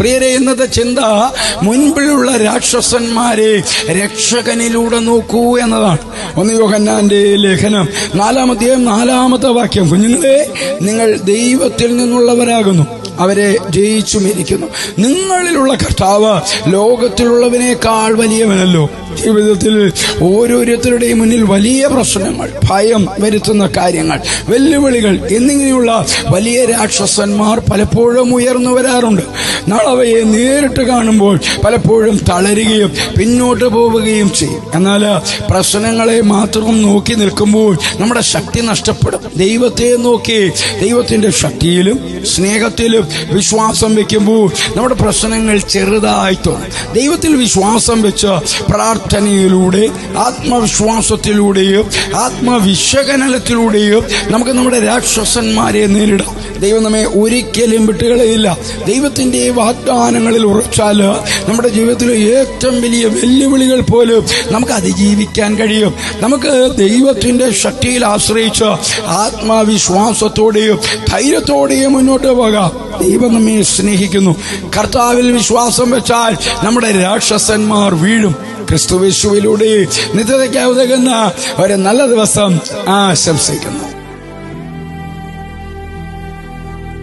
പ്രിയരെ, ഇന്നത്തെ ചിന്ത മുൻപിലുള്ള രാക്ഷസന്മാരെ രക്ഷകനിലൂടെ നോക്കൂ എന്നതാണ്. 1 യോഹന്നാന്റെ ലേഖനം 4-ാം അധ്യായം 4-ാമത്തെ വാക്യം, കുഞ്ഞുങ്ങളെ, നിങ്ങൾ ദൈവത്തിൽ നിന്നുള്ളവരാകുന്നു, അവരെ ജയിച്ചുമിരിക്കുന്നു. നിങ്ങളിലുള്ള കർത്താവ് ലോകത്തിലുള്ളവനേക്കാൾ വലിയവനല്ലോ. ജീവിതത്തിൽ ഓരോരുത്തരുടെയും മുന്നിൽ വലിയ പ്രശ്നങ്ങൾ, ഭയം വരുത്തുന്ന കാര്യങ്ങൾ, വെല്ലുവിളികൾ എന്നിങ്ങനെയുള്ള വലിയ രാക്ഷസന്മാർ പലപ്പോഴും ഉയർന്നു വരാറുണ്ട്. നാളെ അവയെ നേരിട്ട് കാണുമ്പോൾ പലപ്പോഴും തളരുകയും പിന്നോട്ട് പോവുകയും ചെയ്യും. എന്നാൽ പ്രശ്നങ്ങളെ മാത്രം നോക്കി നിൽക്കുമ്പോൾ നമ്മുടെ ശക്തി നഷ്ടപ്പെടും. ദൈവത്തെ നോക്കി ദൈവത്തിന്റെ ശക്തിയിലും സ്നേഹത്തിലും വിശ്വാസം വെക്കുമ്പോൾ നമ്മുടെ പ്രശ്നങ്ങൾ ചെറുതായി തോന്നും. ദൈവത്തിൽ വിശ്വാസം വെച്ച് പ്രാർത്ഥനയിലൂടെ, ആത്മവിശ്വാസത്തിലൂടെയും ആത്മവിശകലനത്തിലൂടെയും നമുക്ക് നമ്മുടെ രാക്ഷസന്മാരെ നേരിടാം. ദൈവം നമ്മെ ഒരിക്കലും വിട്ടുകളയില്ല. ദൈവത്തിന്റെ വാഗ്ദാനങ്ങളിൽ ഉറച്ചാൽ നമ്മുടെ ജീവിതത്തിലെ ഏറ്റവും വലിയ വെല്ലുവിളികൾ പോലും നമുക്ക് അതിജീവിക്കാൻ കഴിയും. നമുക്ക് ദൈവത്തിന്റെ ശക്തിയിൽ ആശ്രയിച്ച് ആത്മവിശ്വാസത്തോടെയും ധൈര്യത്തോടെയും മുന്നോട്ട് പോകാം. ദൈവം നമ്മെ സ്നേഹിക്കുന്നു. കർത്താവിൽ വിശ്വാസം വെച്ചാൽ നമ്മുടെ രാക്ഷസന്മാർ വീഴും. ക്രിസ്തുയേശുവിലൂടെ നിത്യതയ്ക്ക് ഉതകുന്ന ഒരു നല്ല ദിവസം ആശംസിക്കുന്നു.